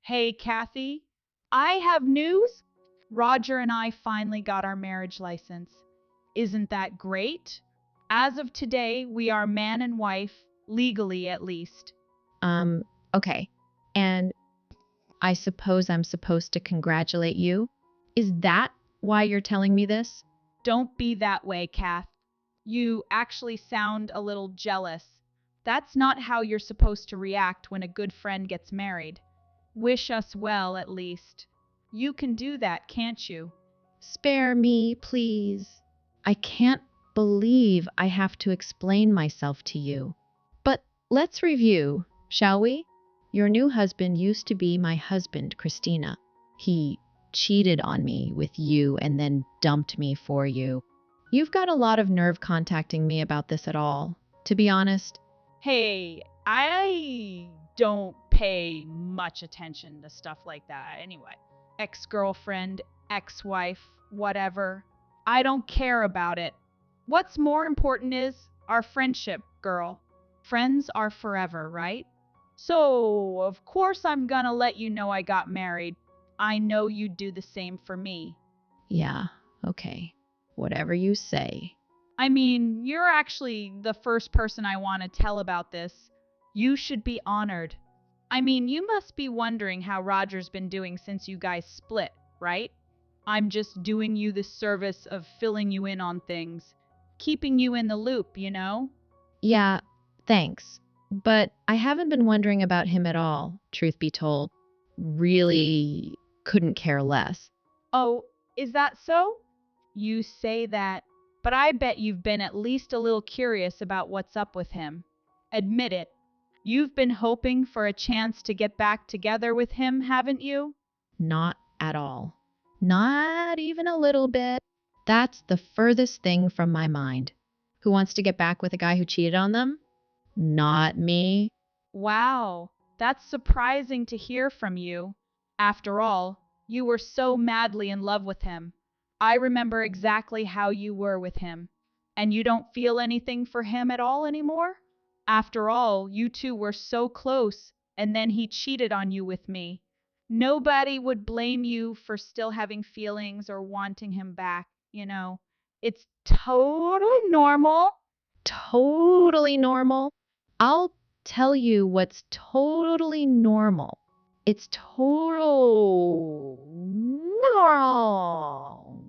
Hey, Kathy, I have news. Roger and I finally got our marriage license. Isn't that great? As of today, we are man and wife, legally at least. Um, okay. And I suppose I'm supposed to congratulate you? Is that why you're telling me this? Don't be that way, Kath. You actually sound a little jealous. That's not how you're supposed to react when a good friend gets married. Wish us well, at least. You can do that, can't you? Spare me, please. I can't believe I have to explain myself to you. But let's review, shall we? Your new husband used to be my husband, Christina. He cheated on me with you and then dumped me for you. You've got a lot of nerve contacting me about this at all. To be honest, Hey, I don't pay much attention to stuff like that anyway. Ex girlfriend, ex wife, whatever. I don't care about it. What's more important is our friendship, girl. Friends are forever, right? So, of course, I'm gonna let you know I got married. I know you'd do the same for me. yeah, okay. Whatever you say. I mean, you're actually the first person I want to tell about this. You should be honored. I mean, you must be wondering how Roger's been doing since you guys split, right? I'm just doing you the service of filling you in on things, keeping you in the loop, you know? Yeah, thanks. But I haven't been wondering about him at all, truth be told. Really couldn't care less. Oh, is that so? You say that, but I bet you've been at least a little curious about what's up with him. Admit it. You've been hoping for a chance to get back together with him, haven't you? Not at all. Not even a little bit. That's the furthest thing from my mind. Who wants to get back with a guy who cheated on them? Not me. Wow, that's surprising to hear from you. After all, you were so madly in love with him. I remember exactly how you were with him. And you don't feel anything for him at all anymore? After all, you two were so close, and then he cheated on you with me. Nobody would blame you for still having feelings or wanting him back, you know. It's totally normal. Totally normal. I'll tell you what's totally normal. It's total normal.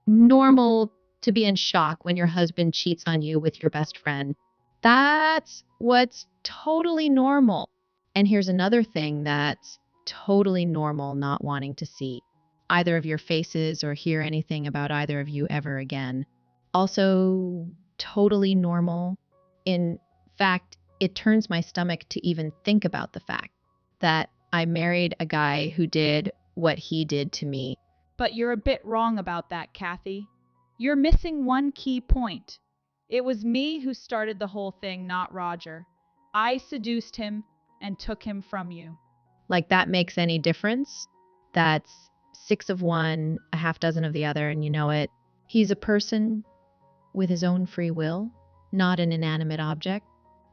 Normal to be in shock when your husband cheats on you with your best friend. That's what's totally normal. And here's another thing that's totally normal not wanting to see either of your faces or hear anything about either of you ever again. Also, totally normal. In fact, it turns my stomach to even think about the fact that I married a guy who did what he did to me. But you're a bit wrong about that, Kathy. You're missing one key point. It was me who started the whole thing, not Roger. I seduced him and took him from you. Like that makes any difference? That's six of one, a half dozen of the other, and you know it. He's a person with his own free will, not an inanimate object.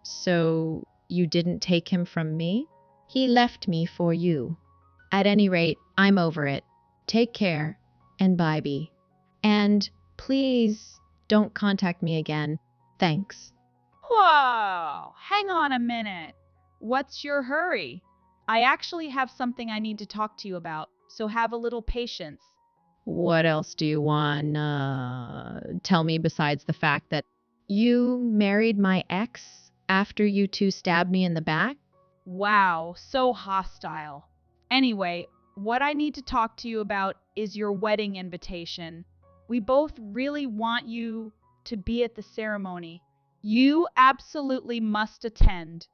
So you didn't take him from me? He left me for you. At any rate, I'm over it. Take care, and bye, Bee. And please don't contact me again. Thanks. Whoa, hang on a minute. What's your hurry? I actually have something I need to talk to you about, so have a little patience. What else do you want tell me besides the fact that you married my ex after you two stabbed me in the back? Wow, so hostile. Anyway, what I need to talk to you about is your wedding invitation. We both really want you to be at the ceremony. You absolutely must attend.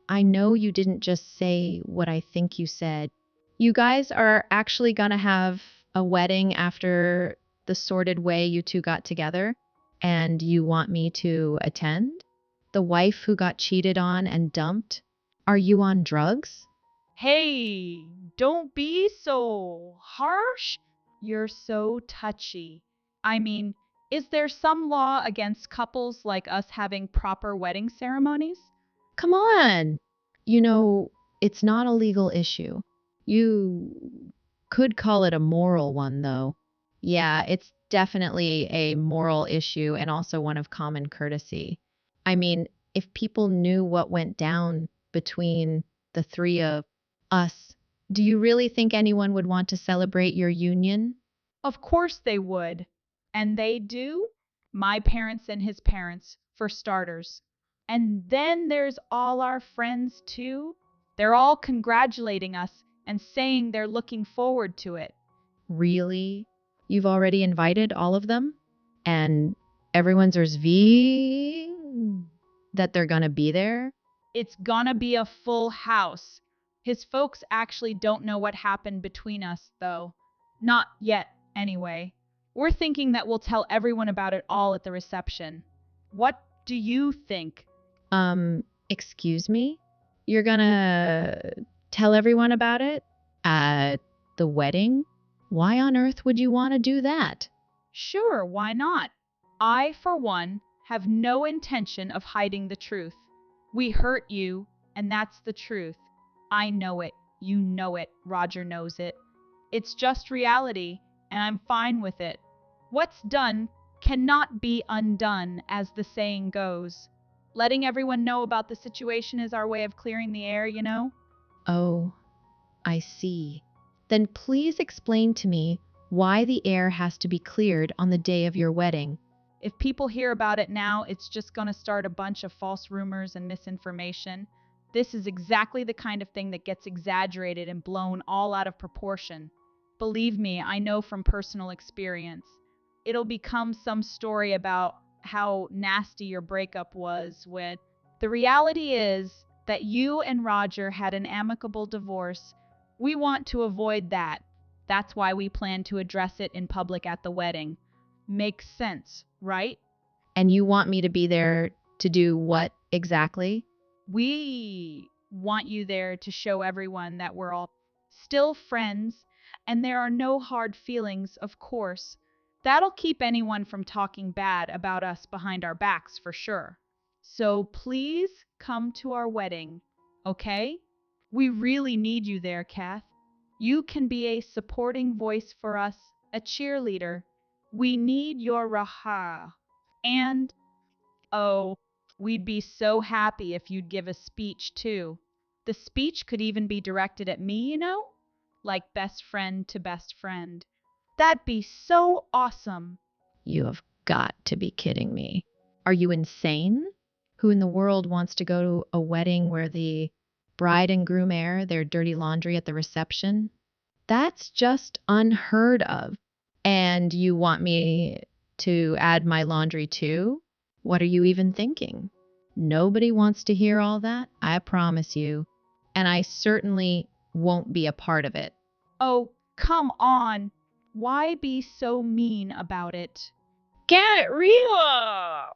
I know you didn't just say what I think you said. You guys are actually gonna have a wedding after the sordid way you two got together, and you want me to attend? The wife who got cheated on and dumped? Are you on drugs? Hey, don't be so harsh. You're so touchy. I mean, is there some law against couples like us having proper wedding ceremonies? Come on! You know, it's not a legal issue. You could call it a moral one, though. Yeah, it's definitely a moral issue and also one of common courtesy. I mean, if people knew what went down between the three of us, do you really think anyone would want to celebrate your union? Of course they would. And they do? My parents and his parents, for starters. And then there's all our friends, too. They're all congratulating us and saying they're looking forward to it. Really? You've already invited all of them? And everyone's RSV that they're gonna be there? It's gonna be a full house. His folks actually don't know what happened between us, though. Not yet, anyway. We're thinking that we'll tell everyone about it all at the reception. What do you think? Excuse me? You're gonna tell everyone about it at the wedding? Why on earth would you want to do that? Sure, why not? I, for one, have no intention of hiding the truth. We hurt you, and that's the truth. I know it. You know it. Roger knows it. It's just reality, and I'm fine with it. What's done cannot be undone, as the saying goes. Letting everyone know about the situation is our way of clearing the air, you know? Oh, I see. Then please explain to me why the air has to be cleared on the day of your wedding. If people hear about it now, it's just going to start a bunch of false rumors and misinformation. This is exactly the kind of thing that gets exaggerated and blown all out of proportion. Believe me, I know from personal experience. It'll become some story about how nasty your breakup was when the reality is that you and Roger had an amicable divorce. We want to avoid that. That's why we plan to address it in public at the wedding. Makes sense, right? And you want me to be there to do what exactly? We want you there to show everyone that we're all still friends and there are no hard feelings, of course. That'll keep anyone from talking bad about us behind our backs for sure. So please come to our wedding, okay? We really need you there, Kath. You can be a supporting voice for us, a cheerleader. We need your raha. And, oh, we'd be so happy if you'd give a speech too. The speech could even be directed at me, you know? Like best friend to best friend. That'd be so awesome. You have got to be kidding me. Are you insane? Who in the world wants to go to a wedding where the bride and groom air their dirty laundry at the reception? That's just unheard of. And you want me to add my laundry too? What are you even thinking? Nobody wants to hear all that, I promise you. And I certainly won't be a part of it. Oh, come on. Why be so mean about it? Get real!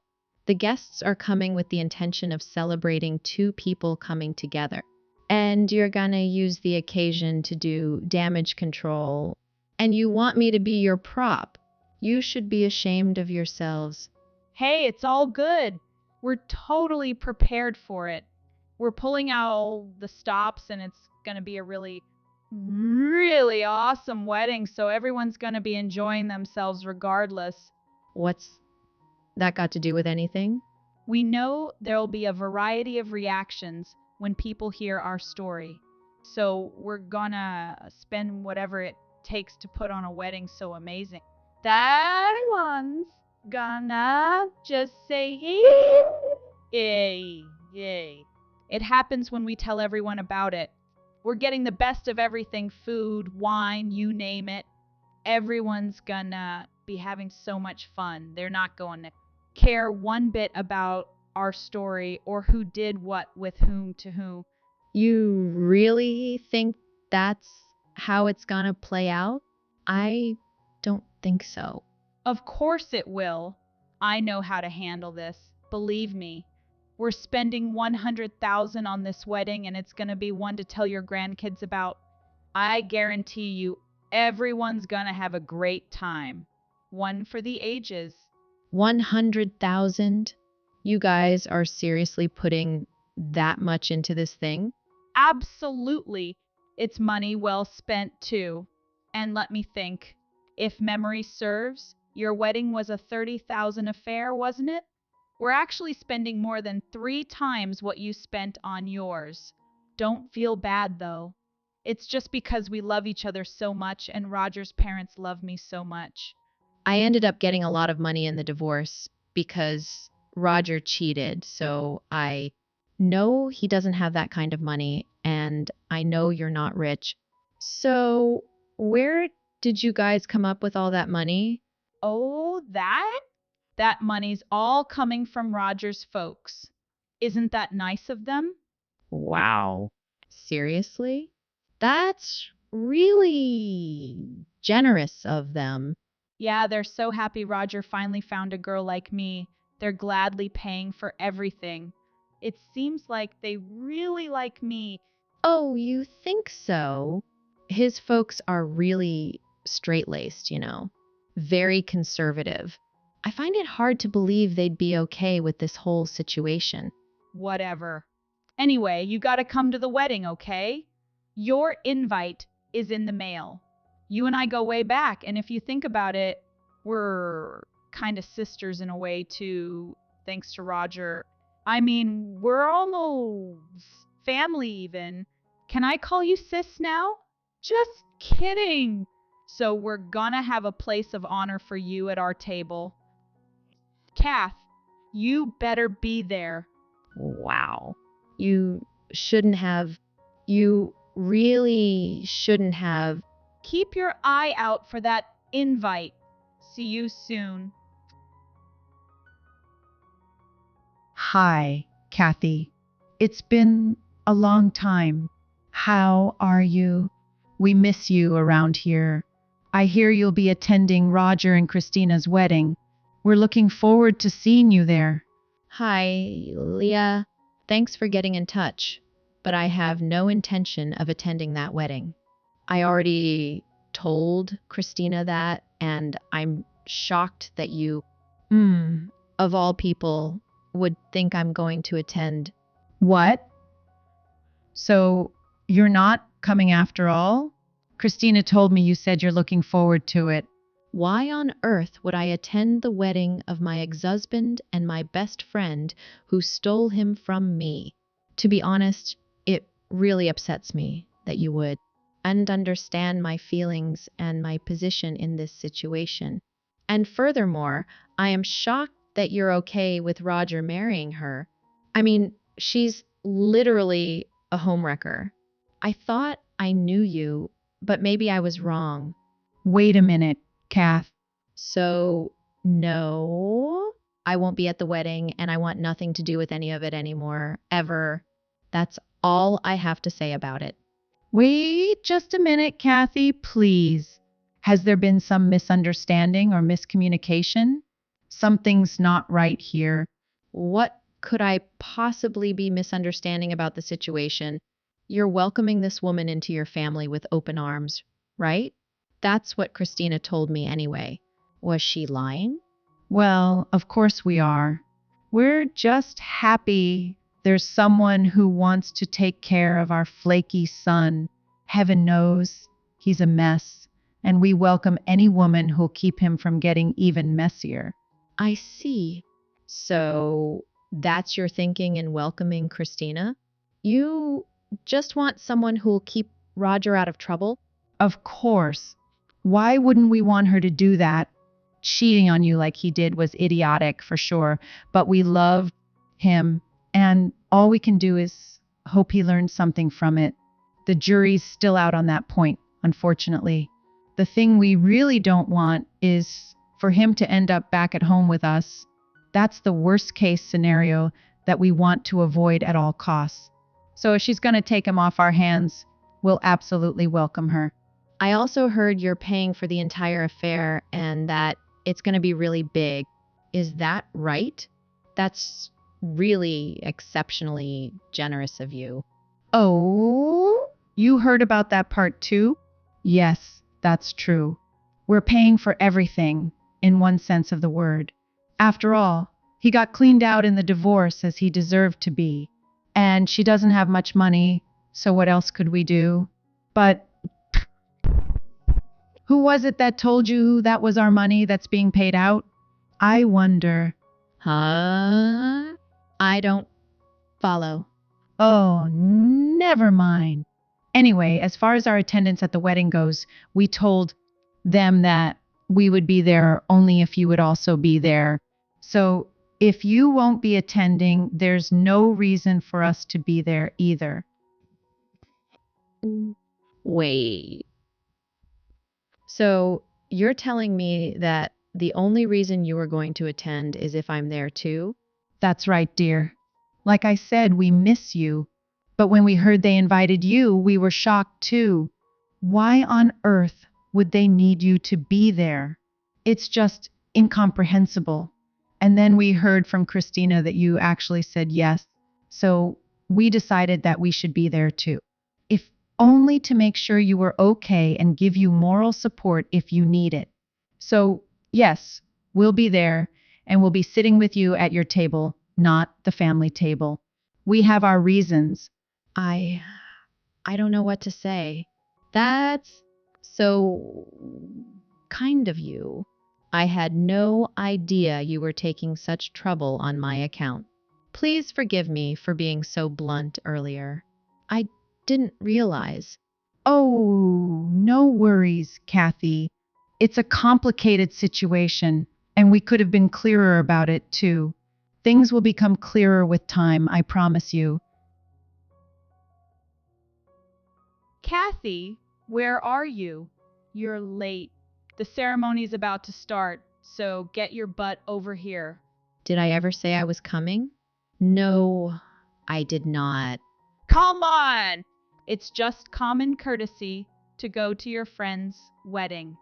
The guests are coming with the intention of celebrating two people coming together. And you're gonna use the occasion to do damage control. And you want me to be your prop. You should be ashamed of yourselves. Hey, it's all good. We're totally prepared for it. We're pulling out all the stops and it's going to be a really, really awesome wedding. So everyone's going to be enjoying themselves regardless. What's that got to do with anything? We know there'll be a variety of reactions when people hear our story. So we're gonna spend whatever it takes to put on a wedding so amazing. That one's gonna just say, yay, yay. It happens when we tell everyone about it. We're getting the best of everything, food, wine, you name it. Everyone's gonna be having so much fun. They're not going to care one bit about our story or who did what with whom to whom. You really think that's how it's gonna play out? I don't think so. Of course it will. I know how to handle this. Believe me. We're spending 100,000 on this wedding and it's going to be one to tell your grandkids about. I guarantee you everyone's going to have a great time. One for the ages. 100,000? You guys are seriously putting that much into this thing? Absolutely. It's money well spent, too. And let me think. If memory serves, your wedding was a 30,000 affair, wasn't it? We're actually spending more than 3 times what you spent on yours. Don't feel bad, though. It's just because we love each other so much and Roger's parents love me so much. I ended up getting a lot of money in the divorce because Roger cheated. So I know he doesn't have that kind of money, and I know you're not rich. So, where did you guys come up with all that money? Oh, that? That money's all coming from Roger's folks. Isn't that nice of them? Wow. Seriously? That's really generous of them. Yeah, they're so happy Roger finally found a girl like me. They're gladly paying for everything. It seems like they really like me. Oh, you think so? His folks are really straight-laced, very conservative. I find it hard to believe they'd be okay with this whole situation. Whatever. Anyway, you gotta come to the wedding, okay? Your invite is in the mail. You and I go way back, and if you think about it, we're kind of sisters in a way, too, thanks to Roger. I mean, we're almost family, even. Can I call you sis now? Just kidding. So we're gonna have a place of honor for you at our table. Kath, you better be there. Wow. You shouldn't have. You really shouldn't have. Keep your eye out for that invite. See you soon. Hi, Kathy. It's been a long time. How are you? We miss you around here. I hear you'll be attending Roger and Christina's wedding. We're looking forward to seeing you there. Hi, Leah. Thanks for getting in touch, but I have no intention of attending that wedding. I already told Christina that, and I'm shocked that you, of all people, would think I'm going to attend. What? So you're not coming after all? Christina told me you said you're looking forward to it. Why on earth would I attend the wedding of my ex-husband and my best friend who stole him from me? To be honest, it really upsets me that you would, and understand my feelings and my position in this situation. And furthermore, I am shocked that you're okay with Roger marrying her. I mean, she's literally a homewrecker. I thought I knew you, but maybe I was wrong. Wait a minute, Kath. So, no, I won't be at the wedding, and I want nothing to do with any of it anymore, ever. That's all I have to say about it. Wait just a minute, Kathy, please. Has there been some misunderstanding or miscommunication? Something's not right here. What could I possibly be misunderstanding about the situation? You're welcoming this woman into your family with open arms, right? That's what Christina told me anyway. Was she lying? Well, of course we are. We're just happy there's someone who wants to take care of our flaky son. Heaven knows he's a mess, and we welcome any woman who'll keep him from getting even messier. I see. So that's your thinking in welcoming Christina? You just want someone who'll keep Roger out of trouble? Of course. Why wouldn't we want her to do that? Cheating on you like he did was idiotic for sure, but we love him, and all we can do is hope he learns something from it. The jury's still out on that point, unfortunately. The thing we really don't want is for him to end up back at home with us. That's the worst case scenario that we want to avoid at all costs. So if she's going to take him off our hands, we'll absolutely welcome her. I also heard you're paying for the entire affair and that it's going to be really big. Is that right? That's really exceptionally generous of you. Oh, you heard about that part too? Yes, that's true. We're paying for everything, in one sense of the word. After all, he got cleaned out in the divorce as he deserved to be. And she doesn't have much money, so what else could we do? But who was it that told you that was our money that's being paid out? I wonder. Huh? I don't follow. Oh, never mind. Anyway, as far as our attendance at the wedding goes, we told them that we would be there only if you would also be there. So if you won't be attending, there's no reason for us to be there either. Wait. So you're telling me that the only reason you are going to attend is if I'm there too? That's right, dear. Like I said, we miss you. But when we heard they invited you, we were shocked too. Why on earth would they need you to be there? It's just incomprehensible. And then we heard from Christina that you actually said yes. So we decided that we should be there too. If only to make sure you were okay and give you moral support if you need it. So, yes, we'll be there and we'll be sitting with you at your table, not the family table. We have our reasons. I don't know what to say. That's so kind of you. I had no idea you were taking such trouble on my account. Please forgive me for being so blunt earlier. I didn't realize. Oh, no worries, Kathy. It's a complicated situation, and we could have been clearer about it too. Things will become clearer with time, I promise you. Kathy, where are you? You're late. The ceremony's about to start, so get your butt over here. Did I ever say I was coming? No, I did not. Come on! It's just common courtesy to go to your friend's wedding.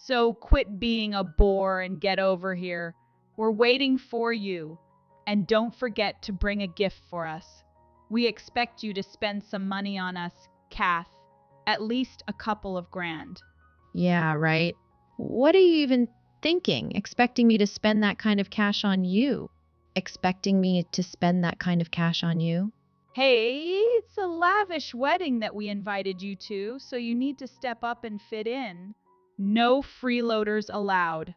So quit being a bore and get over here. We're waiting for you. And don't forget to bring a gift for us. We expect you to spend some money on us, Kath. At least a couple of grand. Yeah, right. What are you even thinking? Expecting me to spend that kind of cash on you? Expecting me to spend that kind of cash on you? Hey, it's a lavish wedding that we invited you to, so you need to step up and fit in. No freeloaders allowed.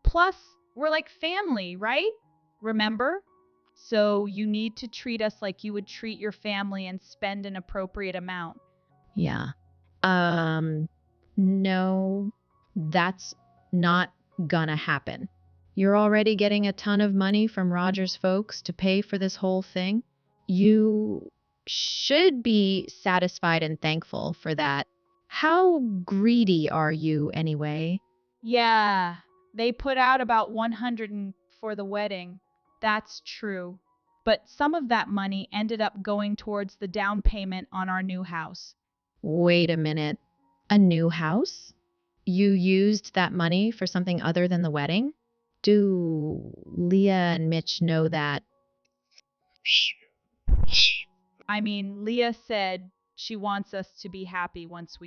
Plus, we're like family, right? Remember? So you need to treat us like you would treat your family and spend an appropriate amount. Yeah. No, that's not gonna happen. You're already getting a ton of money from Roger's folks to pay for this whole thing. You should be satisfied and thankful for that. How greedy are you anyway? Yeah, they put out about 100 for the wedding. That's true. But some of that money ended up going towards the down payment on our new house. Wait a minute. A new house? You used that money for something other than the wedding? Do Leah and Mitch know that? I mean, Leah said she wants us to be happy once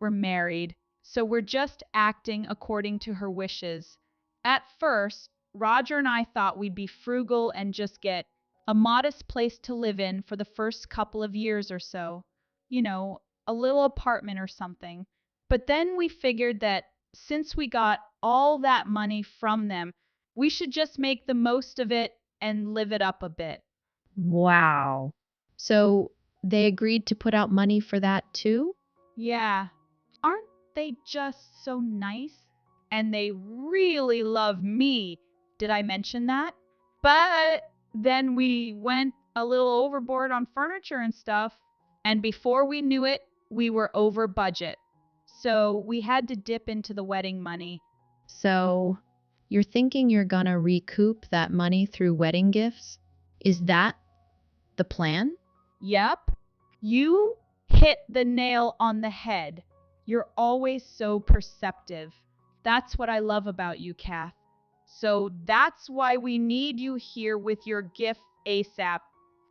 we're married. So we're just acting according to her wishes. At first, Roger and I thought we'd be frugal and just get a modest place to live in for the first couple of years or so. You know, a little apartment or something. But then we figured that since we got all that money from them, we should just make the most of it and live it up a bit. Wow. So they agreed to put out money for that too? Yeah, aren't they just so nice? And they really love me. Did I mention that? But then we went a little overboard on furniture and stuff. And before we knew it, we were over budget. So we had to dip into the wedding money. So you're thinking you're gonna recoup that money through wedding gifts? Is that the plan? Yep. You hit the nail on the head. You're always so perceptive. That's what I love about you, Kath. So that's why we need you here with your gift ASAP.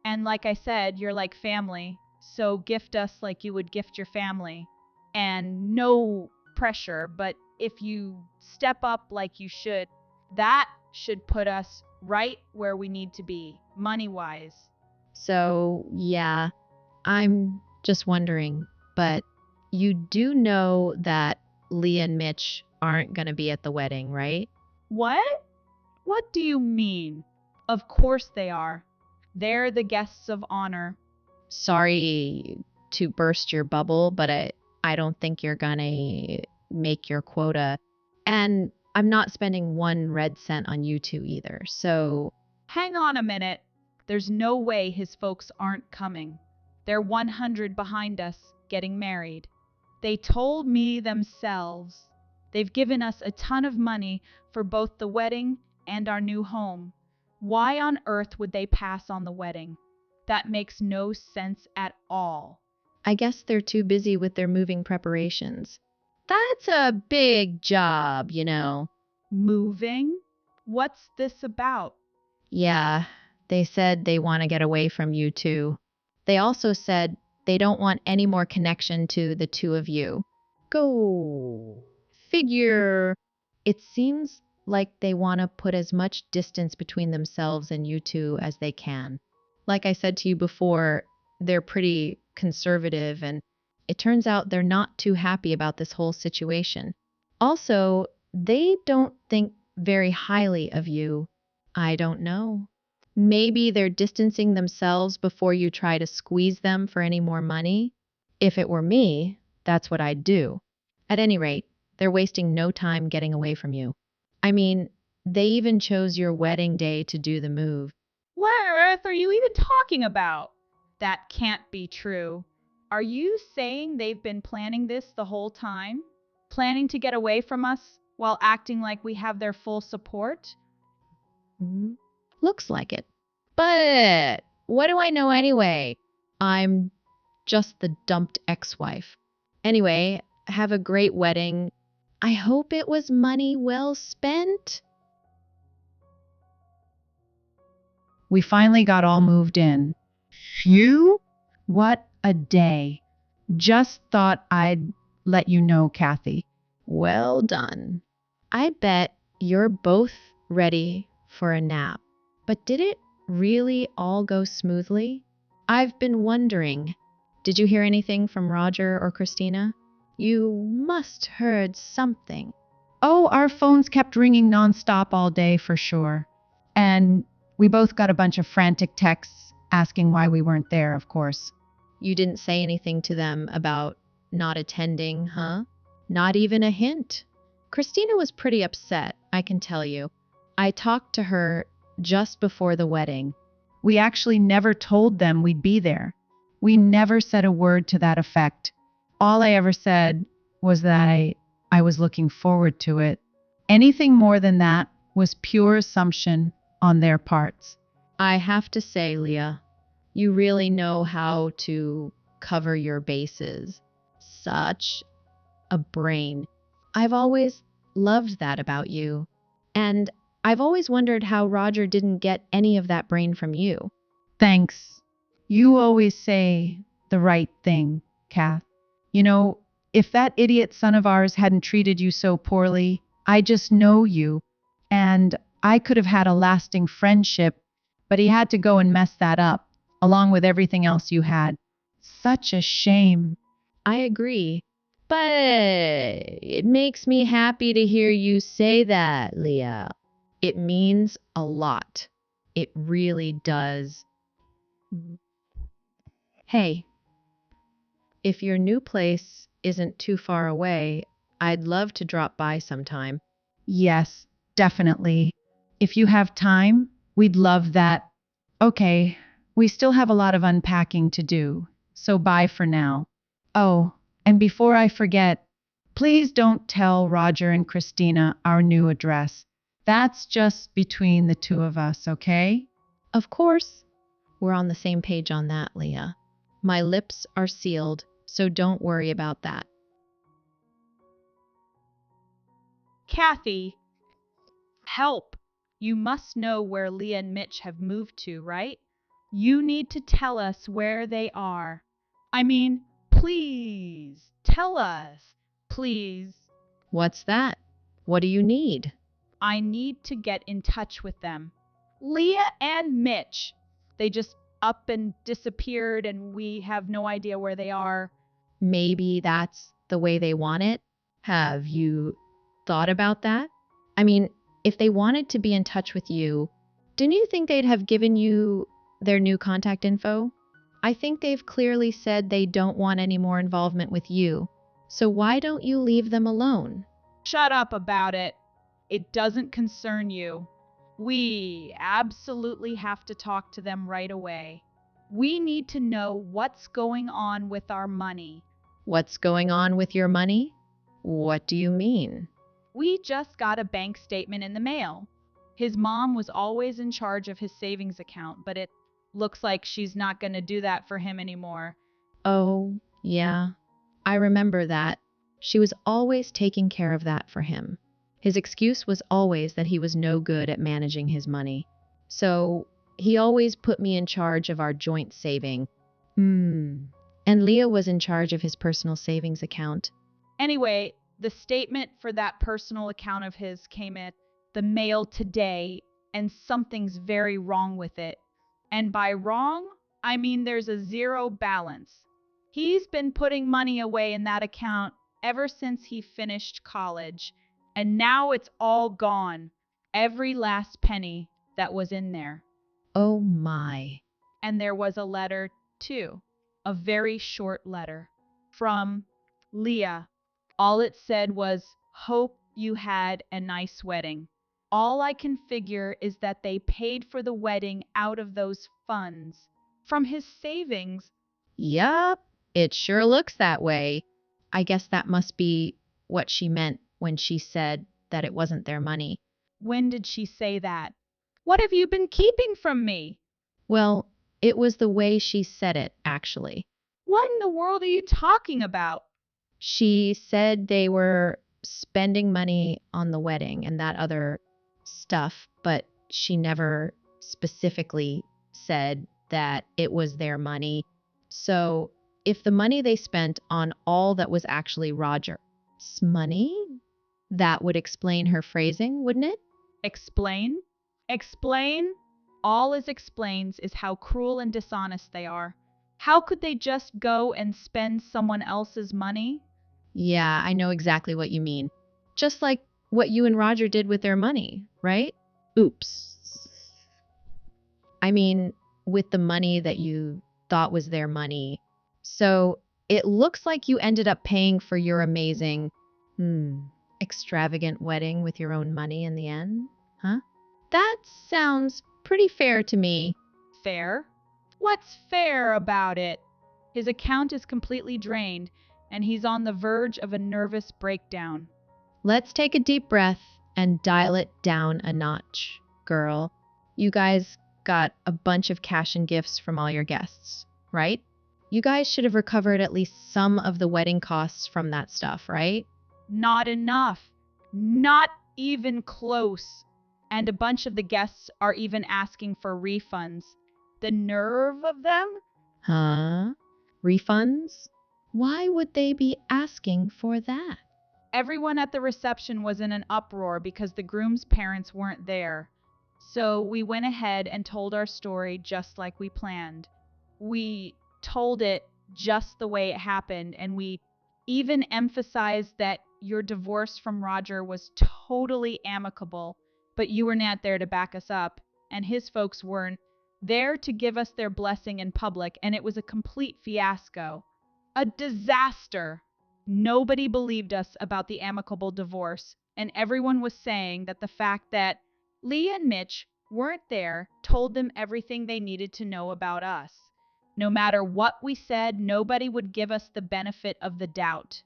And like I said, you're like family. So gift us like you would gift your family. And no pressure, but if you step up like you should, that should put us right where we need to be, money-wise. So, yeah, I'm just wondering, but You do know that Leah and Mitch aren't going to be at the wedding, right? What? What do you mean? Of course they are. They're the guests of honor. Sorry to burst your bubble, but I don't think you're going to make your quota. And I'm not spending 1 red cent on you two either. So, Hang on a minute. There's no way his folks aren't coming. They're 100 behind us, getting married. They told me themselves. They've given us a ton of money for both the wedding and our new home. Why on earth would they pass on the wedding? That makes no sense at all. I guess they're too busy with their moving preparations. That's a big job, you know. Moving? What's this about? Yeah, they said they want to get away from you too. They also said they don't want any more connection to the two of you. Go figure. It seems like they want to put as much distance between themselves and you two as they can. Like I said to you before, they're pretty conservative, and it turns out they're not too happy about this whole situation. Also, they don't think very highly of you. I don't know. Maybe they're distancing themselves before you try to squeeze them for any more money. If it were me, that's what I'd do. At any rate, they're wasting no time getting away from you. I mean, they even chose your wedding day to do the move. What on earth are you even talking about? That can't be true. Are you saying they've been planning this the whole time? Planning to get away from us while acting like we have their full support? Hmm, looks like it. But what do I know anyway? I'm just the dumped ex-wife. Anyway, have a great wedding. I hope it was money well spent. We finally got all moved in. Phew! What a day. Just thought I'd let you know, Kathy. Well done. I bet you're both ready for a nap. But did it really all go smoothly? I've been wondering, did you hear anything from Roger or Christina? You must heard something. Oh, our phones kept ringing nonstop all day for sure. And we both got a bunch of frantic texts asking why we weren't there, of course. You didn't say anything to them about not attending, huh? Not even a hint. Christina was pretty upset, I can tell you. I talked to her just before the wedding. We actually never told them we'd be there. We never said a word to that effect. All I ever said was that I was looking forward to it. Anything more than that was pure assumption on their parts. I have to say, Leah, you really know how to cover your bases. Such a brain. I've always loved that about you. And I've always wondered how Roger didn't get any of that brain from you. Thanks. You always say the right thing, Kath. You know, if that idiot son of ours hadn't treated you so poorly, I just know you, and I could have had a lasting friendship, but he had to go and mess that up, along with everything else you had. Such a shame. I agree. But it makes me happy to hear you say that, Leah. It means a lot. It really does. Hey, if your new place isn't too far away, I'd love to drop by sometime. Yes, definitely. If you have time, we'd love that. Okay, we still have a lot of unpacking to do, so bye for now. Oh, and before I forget, please don't tell Roger and Christina our new address. That's just between the two of us, okay? Of course, we're on the same page on that, Leah. My lips are sealed, so don't worry about that. Kathy, help! You must know where Leah and Mitch have moved to, right? You need to tell us where they are. I mean, please, tell us. Please. What's that? What do you need? I need to get in touch with them. Leah and Mitch. They just up and disappeared and we have no idea where they are. maybe that's the way they want it? Have you thought about that? I mean, if they wanted to be in touch with you, didn't you think they'd have given you their new contact info? I think they've clearly said they don't want any more involvement with you. So why don't you leave them alone? Shut up about it. It doesn't concern you. We absolutely have to talk to them right away. We need to know what's going on with our money. What's going on with your money? What do you mean? We just got a bank statement in the mail. His mom was always in charge of his savings account, but it looks like she's not going to do that for him anymore. Oh, yeah. I remember that. She was always taking care of that for him. His excuse was always that he was no good at managing his money. So he always put me in charge of our joint saving. And Leah was in charge of his personal savings account. Anyway, the statement for that personal account of his came in the mail today, and something's very wrong with it. And by wrong, I mean there's a zero balance. He's been putting money away in that account ever since he finished college, and now it's all gone. Every last penny that was in there. Oh my. And there was a letter, too. A very short letter. From Leah. All it said was, "Hope you had a nice wedding." All I can figure is that they paid for the wedding out of those funds. From his savings. Yup, it sure looks that way. I guess that must be what she meant when she said that it wasn't their money. When did she say that? What have you been keeping from me? Well, it was the way she said it, actually. What in the world are you talking about? She said they were spending money on the wedding and that other stuff, but she never specifically said that it was their money. So if the money they spent on all that was actually Roger's money, that would explain her phrasing, wouldn't it? Explain? Explain? All it explains is how cruel and dishonest they are. How could they just go and spend someone else's money? Yeah, I know exactly what you mean. Just like what you and Roger did with their money, right? Oops. I mean, with the money that you thought was their money. So it looks like you ended up paying for your amazing, extravagant wedding with your own money in the end, huh? That sounds pretty fair to me. Fair? What's fair about it? His account is completely drained, and he's on the verge of a nervous breakdown. Let's take a deep breath and dial it down a notch, girl. You guys got a bunch of cash and gifts from all your guests, right? You guys should have recovered at least some of the wedding costs from that stuff, right? Not enough. Not even close. And a bunch of the guests are even asking for refunds. The nerve of them? Huh? Refunds? Why would they be asking for that? Everyone at the reception was in an uproar because the groom's parents weren't there. So we went ahead and told our story just like we planned. We told it just the way it happened, and we even emphasized that your divorce from Roger was totally amicable, but you were not there to back us up, and his folks weren't there to give us their blessing in public, and it was a complete fiasco. A disaster. Nobody believed us about the amicable divorce, and everyone was saying that the fact that Leah and Mitch weren't there told them everything they needed to know about us. No matter what we said, nobody would give us the benefit of the doubt.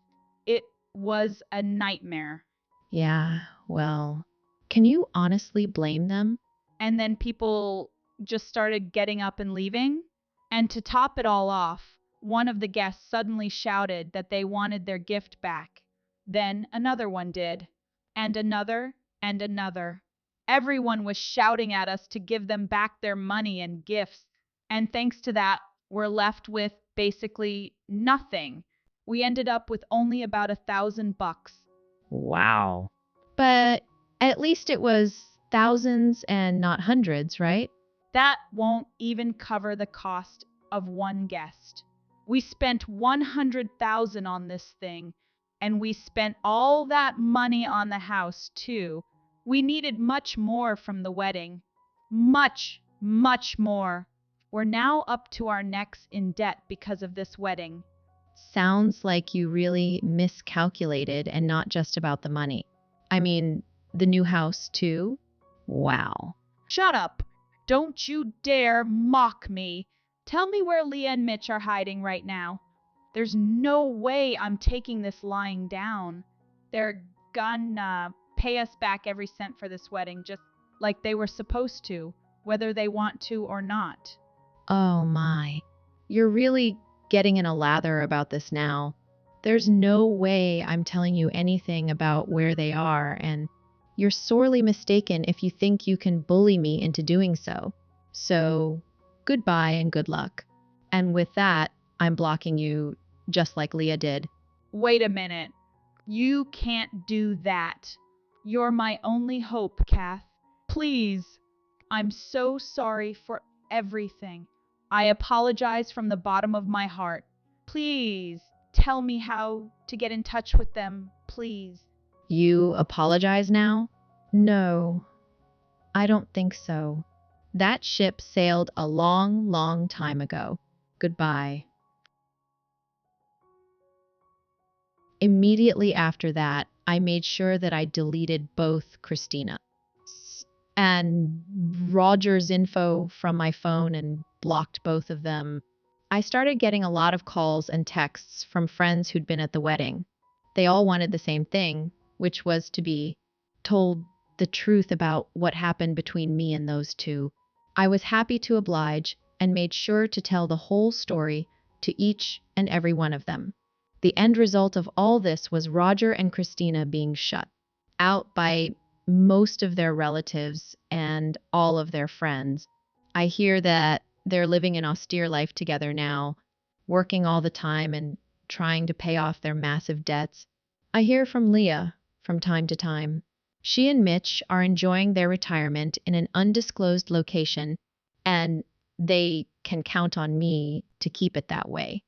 It was a nightmare. Yeah, well, can you honestly blame them? And then people just started getting up and leaving. And to top it all off, one of the guests suddenly shouted that they wanted their gift back. Then another one did. And another, and another. Everyone was shouting at us to give them back their money and gifts. And thanks to that, we're left with basically nothing. We ended up with only about $1,000. Wow. But at least it was thousands and not hundreds, right? That won't even cover the cost of one guest. We spent 100,000 on this thing, and we spent all that money on the house too. We needed much more from the wedding. Much, much more. We're now up to our necks in debt because of this wedding. Sounds like you really miscalculated and not just about the money. I mean, the new house too? Wow. Shut up! Don't you dare mock me! Tell me where Leah and Mitch are hiding right now. There's no way I'm taking this lying down. They're gonna pay us back every cent for this wedding, just like they were supposed to, whether they want to or not. Oh my. You're really getting in a lather about this now. There's no way I'm telling you anything about where they are, and you're sorely mistaken if you think you can bully me into doing so. So, goodbye and good luck. And with that, I'm blocking you just like Leah did. Wait a minute. You can't do that. You're my only hope, Kath. Please. I'm so sorry for everything. I apologize from the bottom of my heart. Please tell me how to get in touch with them, please. You apologize now? No, I don't think so. That ship sailed a long, long time ago. Goodbye. Immediately after that, I made sure that I deleted both Christina and Roger's info from my phone and blocked both of them. I started getting a lot of calls and texts from friends who'd been at the wedding. They all wanted the same thing, which was to be told the truth about what happened between me and those two. I was happy to oblige and made sure to tell the whole story to each and every one of them. The end result of all this was Roger and Christina being shut out by most of their relatives and all of their friends. I hear that they're living an austere life together now, working all the time and trying to pay off their massive debts. I hear from Leah from time to time. She and Mitch are enjoying their retirement in an undisclosed location, and they can count on me to keep it that way.